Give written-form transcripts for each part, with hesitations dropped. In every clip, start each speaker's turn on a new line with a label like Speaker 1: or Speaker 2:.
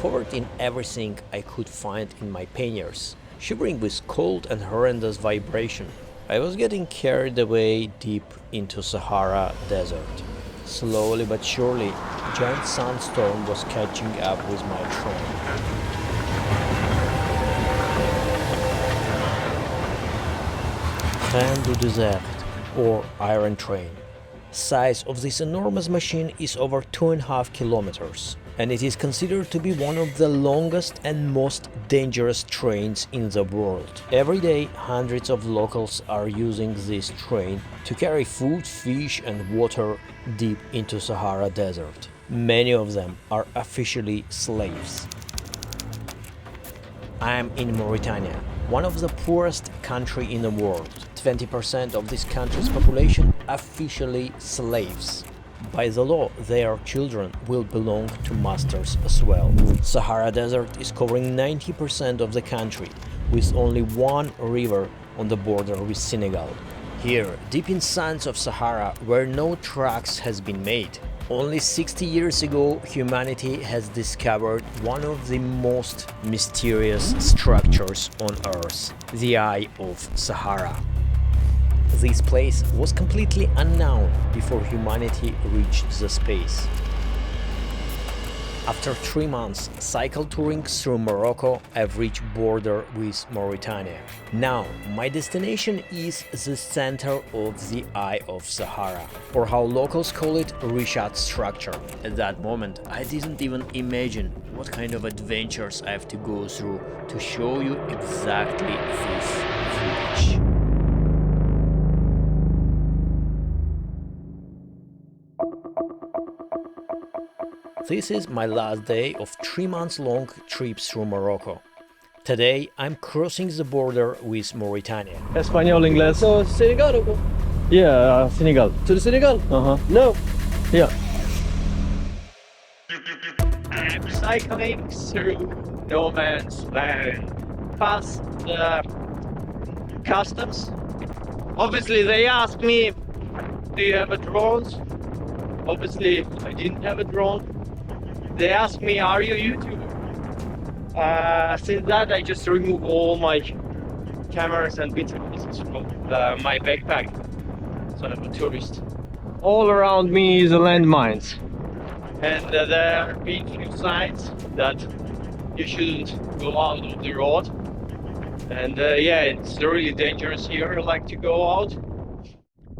Speaker 1: covered in everything I could find in my panniers, shivering with cold and horrendous vibration. I was getting carried away deep into Sahara Desert. Slowly but surely, a giant sandstorm was catching up with my train. Train du désert, or Iron Train. Size of this enormous machine is over 2.5 kilometers, and it is considered to be one of the longest and most dangerous trains in the world. Every day, hundreds of locals are using this train to carry food, fish and water deep into Sahara Desert. Many of them are officially slaves. I am in Mauritania, one of the poorest countries in the world. 20% of this country's population officially slaves. By the law, their children will belong to masters as well. Sahara Desert is covering 90% of the country, with only one river on the border with Senegal. Here, deep in sands of Sahara, where no tracks has been made. Only 60 years ago, humanity has discovered one of the most mysterious structures on Earth, the Eye of Sahara. This place was completely unknown before humanity reached the space. After 3 months cycle touring through Morocco, I've reached border with Mauritania. Now, my destination is the center of the Eye of Sahara, or how locals call it, Richat structure. At that moment, I didn't even imagine what kind of adventures I have to go through to show you exactly this footage. This is my last day of 3 months long trip through Morocco. Today I'm crossing the border with Mauritania.
Speaker 2: Español, inglés.
Speaker 3: So Senegal or what?
Speaker 2: Yeah, Senegal.
Speaker 3: To the Senegal? No.
Speaker 2: Yeah.
Speaker 4: I'm cycling through no man's land, past the customs. Obviously, they asked me, "Do you have a drone?" Obviously, I didn't have a drone. They asked me, "Are you a YouTuber?" Since that, I just remove all my cameras and bits and pieces from my backpack. So I'm a tourist.
Speaker 2: All around me is a landmines.
Speaker 4: And there are big few signs that you shouldn't go out of the road. And yeah, it's really dangerous here, like to go out.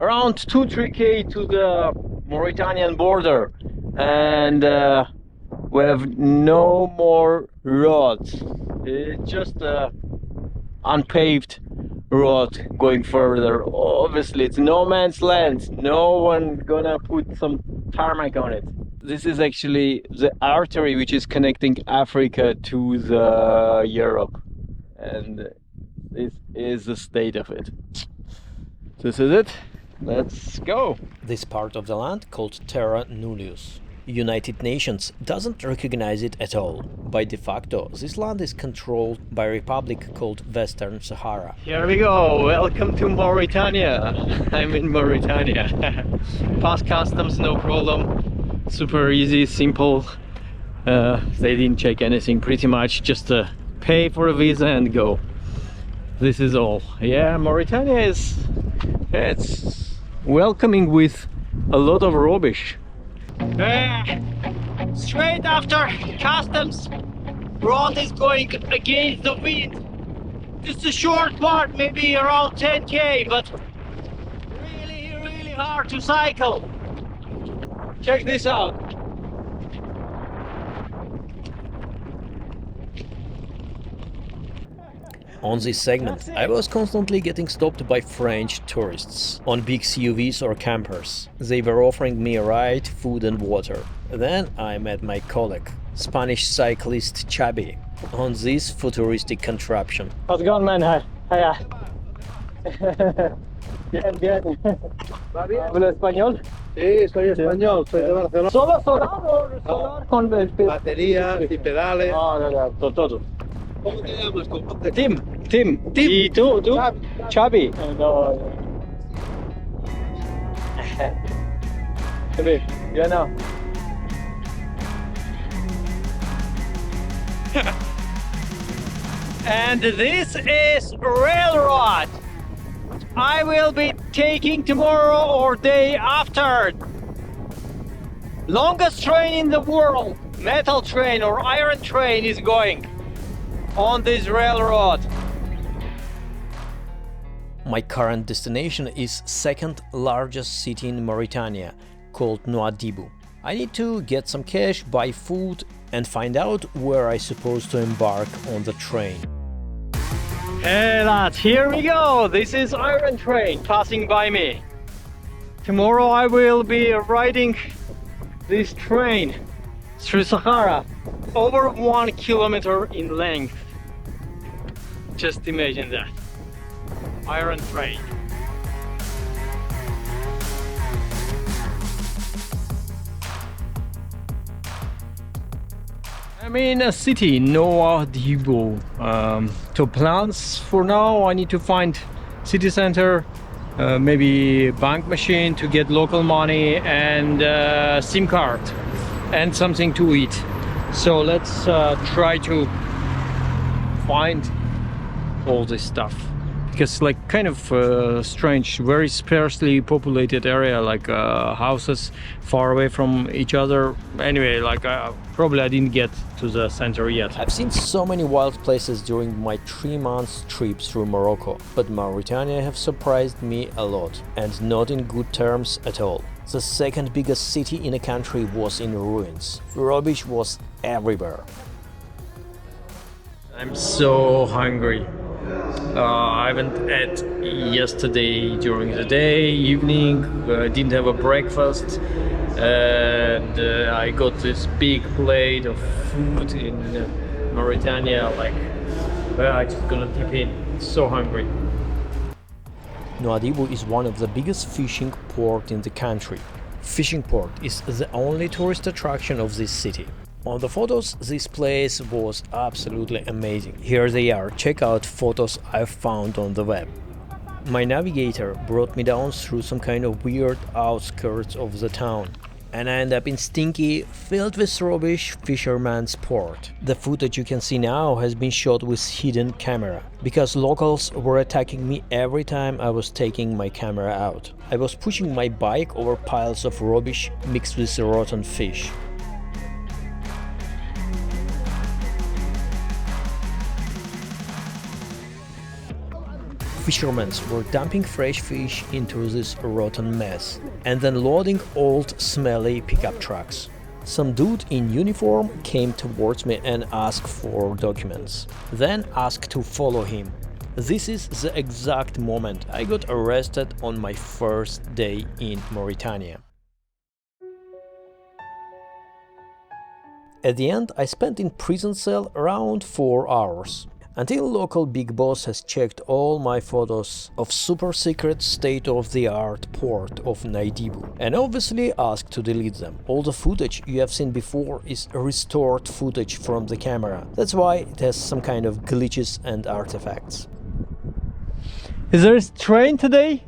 Speaker 2: Around 2-3 k to the Mauritanian border, and we have no more roads. It's just a unpaved road going further. Obviously, it's no man's land. No one gonna put some tarmac on it. This is actually the artery which is connecting Africa to the Europe, and this is the state of it. This is it. Let's go.
Speaker 1: This part of the land, called Terra Nullius. United Nations doesn't recognize it at all. By de facto, this land is controlled by a republic called Western Sahara.
Speaker 4: Here we go. Welcome to Mauritania. I'm in Mauritania. Past customs, no problem. Super easy, simple. They didn't check anything, pretty much. Just pay for a visa and go. This is all. Yeah, Mauritania it's welcoming with a lot of rubbish. Straight after customs, road is going against the wind. Just a short part, maybe around 10 k, but really hard to cycle. Check this out.
Speaker 1: On this segment, I was constantly getting stopped by French tourists on big CUVs or campers. They were offering me a ride, food and water. Then I met my colleague, Spanish cyclist Chabi, on this futuristic contraption.
Speaker 2: How's it going, man? Hiya. Bien, bien. ¿Habla español?
Speaker 3: Sí, soy español, soy de Barcelona.
Speaker 2: ¿Solo solar o solar con
Speaker 3: Baterías y pedales.
Speaker 2: No, todo.
Speaker 3: ¿Cómo te llamas, compadre?
Speaker 2: Tim. ¿Y tú? Chabi. No. Chabi, you know.
Speaker 4: And this is railroad. I will be taking tomorrow or day after. Longest train in the world, metal train or iron train, is going on this railroad.
Speaker 1: My current destination is second largest city in Mauritania, called Nouadhibou. I need to get some cash, buy food and find out where I'm supposed to embark on the train.
Speaker 4: Hey lads, here we go! This is iron train passing by me. Tomorrow I will be riding this train through Sahara, over 1 kilometer in length. Just imagine that. Iron train. I'm in a city, Nouadhibou. So plans for now, I need to find city center, maybe bank machine to get local money, and SIM card and something to eat. So let's try to find all this stuff, because like kind of strange, very sparsely populated area, like houses far away from each other. Anyway, like probably I didn't get to the center yet.
Speaker 1: I've seen so many wild places during my 3-month trip through Morocco, but Mauritania have surprised me a lot, and not in good terms at all. The second biggest city in a country was in ruins. Rubbish was everywhere.
Speaker 4: I'm so hungry. I haven't ate yesterday during the day, evening. I didn't have a breakfast, and I got this big plate of food in Mauritania. Like, I'm just gonna dip in. So hungry.
Speaker 1: Nouadhibou is one of the biggest fishing ports in the country. Fishing port is the only tourist attraction of this city. On the photos, this place was absolutely amazing. Here they are, check out photos I've found on the web. My navigator brought me down through some kind of weird outskirts of the town, and I end up in stinky, filled with rubbish fisherman's port. The footage you can see now has been shot with hidden camera, because locals were attacking me every time I was taking my camera out. I was pushing my bike over piles of rubbish mixed with rotten fish. Fishermen were dumping fresh fish into this rotten mess and then loading old, smelly pickup trucks. Some dude in uniform came towards me and asked for documents, then asked to follow him. This is the exact moment I got arrested on my first day in Mauritania. At the end, I spent in prison cell around 4 hours. Until local big boss has checked all my photos of super secret state-of-the-art port of Nouadhibou and obviously asked to delete them. All the footage you have seen before is restored footage from the camera. That's why it has some kind of glitches and artifacts.
Speaker 4: Is there a train today?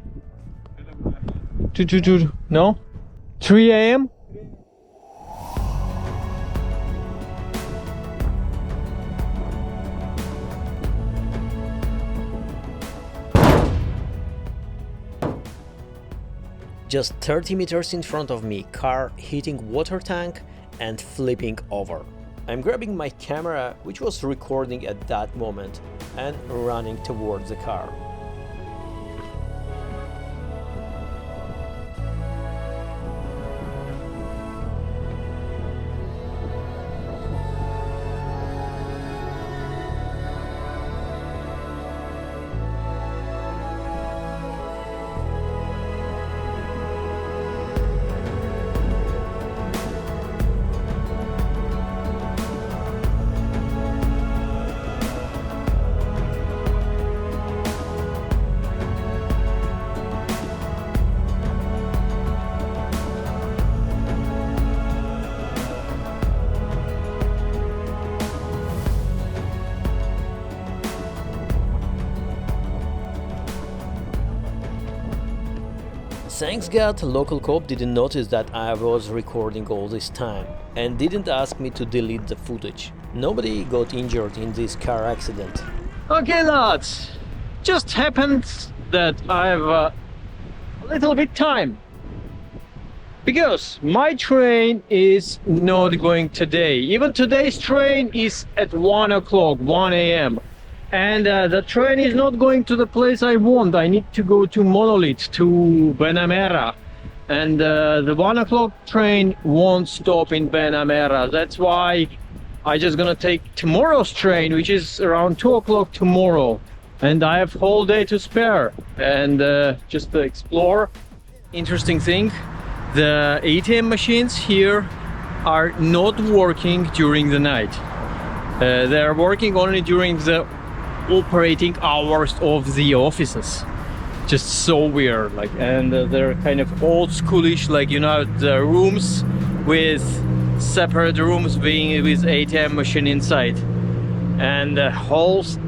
Speaker 4: No? 3 a.m.?
Speaker 1: Just 30 meters in front of me, car hitting water tank and flipping over. I'm grabbing my camera, which was recording at that moment, and running towards the car. Thanks God, local cop didn't notice that I was recording all this time and didn't ask me to delete the footage. Nobody got injured in this car accident.
Speaker 2: Okay, lads, just happens that I have a little bit time because my train is not going today. Even today's train is at 1 o'clock, 1 a.m. And the train is not going to the place I want. I need to go to Monolith, to Benamera. And the 1 o'clock train won't stop in Benamera. That's why I just gonna take tomorrow's train, which is around 2 o'clock tomorrow. And I have whole day to spare. And just to explore. Interesting thing, the ATM machines here are not working during the night. They are working only during the operating hours of the offices. Just so weird, like, and they're kind of old schoolish, like, you know, the rooms with separate rooms being with ATM machine inside, and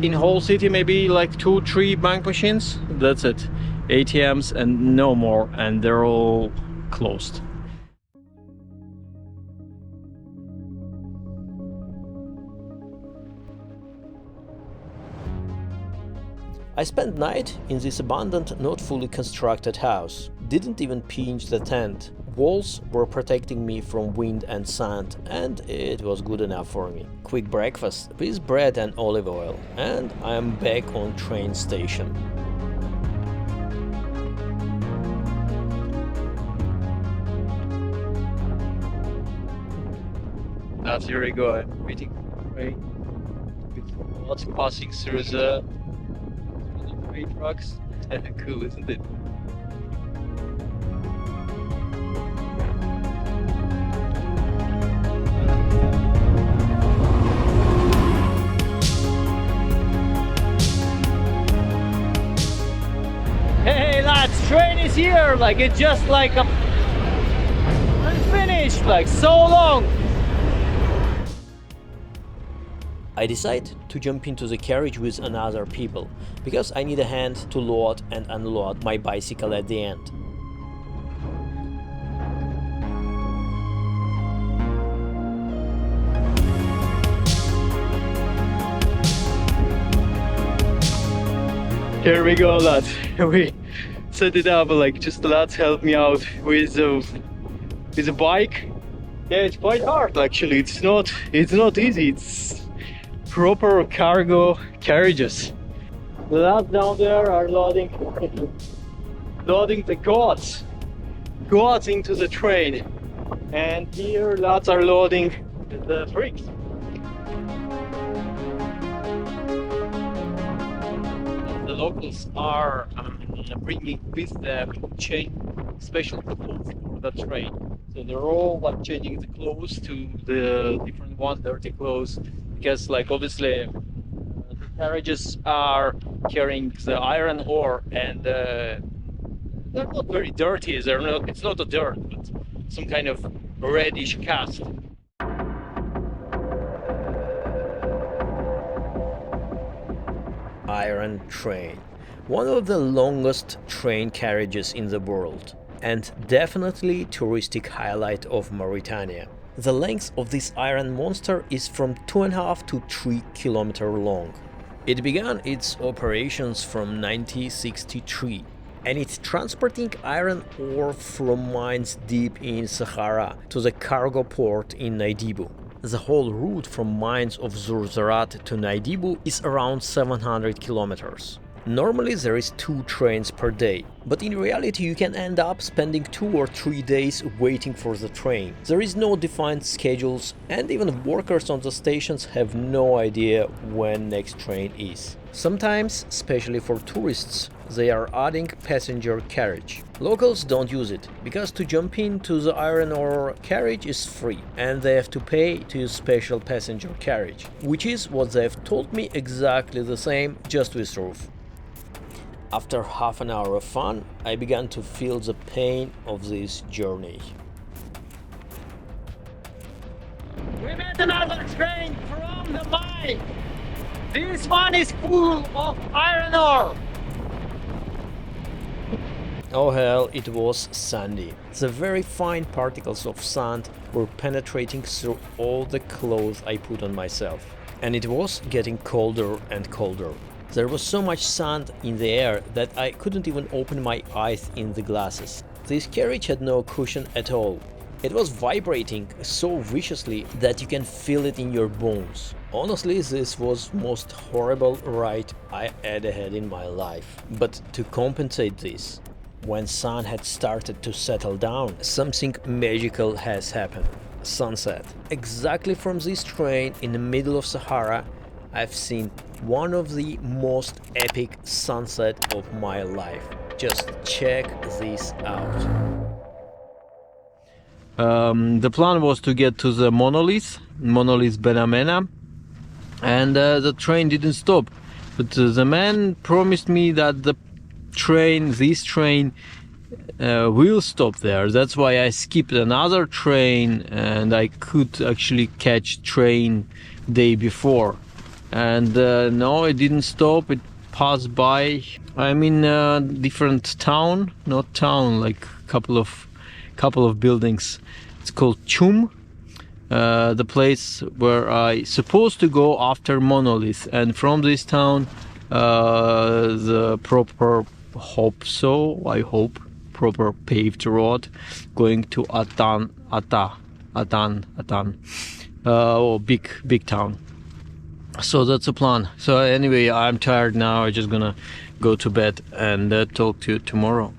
Speaker 2: in whole city maybe like 2-3 bank machines. That's it, ATMs and no more, and they're all closed.
Speaker 1: I spent night in this abandoned, not fully constructed house. Didn't even pinch the tent. Walls were protecting me from wind and sand, and it was good enough for me. Quick breakfast with bread and olive oil, and I am back on train station.
Speaker 2: That's here we go. I'm waiting for the train. With lots passing through the freight trucks. Cool, isn't it? Hey lads, train is here! Like, it's just like a unfinished, like so long.
Speaker 1: I decide to jump into the carriage with another people, because I need a hand to load and unload my bicycle at the end.
Speaker 2: Here we go, lads. We set it up, like, just lads help me out with the bike. Yeah, it's quite hard actually. It's not easy. It's proper cargo carriages. The lads down there are loading the goats into the train, and here lads are loading the bricks. The locals are bringing with them special clothes for the train. So they're all like changing the clothes to the different ones, dirty clothes, because like obviously the carriages are carrying the iron ore, and they're not very dirty. It's not a dirt, but some kind of reddish cast.
Speaker 1: Iron train. One of the longest train carriages in the world, and definitely touristic highlight of Mauritania. The length of this iron monster is from 2.5 to 3 kilometers long. It began its operations from 1963, and it's transporting iron ore from mines deep in Sahara to the cargo port in Nouadhibou. The whole route from mines of Zourzarat to Nouadhibou is around 700 kilometers. Normally there is 2 trains per day, but in reality you can end up spending 2 or 3 days waiting for the train. There is no defined schedules, and even workers on the stations have no idea when next train is. Sometimes, especially for tourists, they are adding passenger carriage. Locals don't use it, because to jump into the iron ore carriage is free, and they have to pay to use special passenger carriage, which is what they have told me, exactly the same, just with roof. After half an hour of fun, I began to feel the pain of this journey.
Speaker 2: We met another train from the mine. This one is full of iron ore.
Speaker 1: Oh hell, it was sandy. The very fine particles of sand were penetrating through all the clothes I put on myself. And it was getting colder and colder. There was so much sand in the air that I couldn't even open my eyes in the glasses. This carriage had no cushion at all. It was vibrating so viciously that you can feel it in your bones. Honestly, this was most horrible ride I ever had in my life. But to compensate this, when sun had started to settle down, something magical has happened. Sunset. Exactly from this train in the middle of Sahara, I've seen one of the most epic sunsets of my life. Just check this out.
Speaker 2: The plan was to get to the monolith Benamena, and the train didn't stop. But the man promised me that this train will stop there. That's why I skipped another train, and I could actually catch train day before. And no, it didn't stop. It passed by. I'm in a different town, not town, like couple of buildings. It's called Chum, the place where I supposed to go after monolith, and from this town the proper proper paved road going to Atan, big town. So that's the plan. So anyway, I'm tired now. I'm just gonna go to bed and talk to you tomorrow.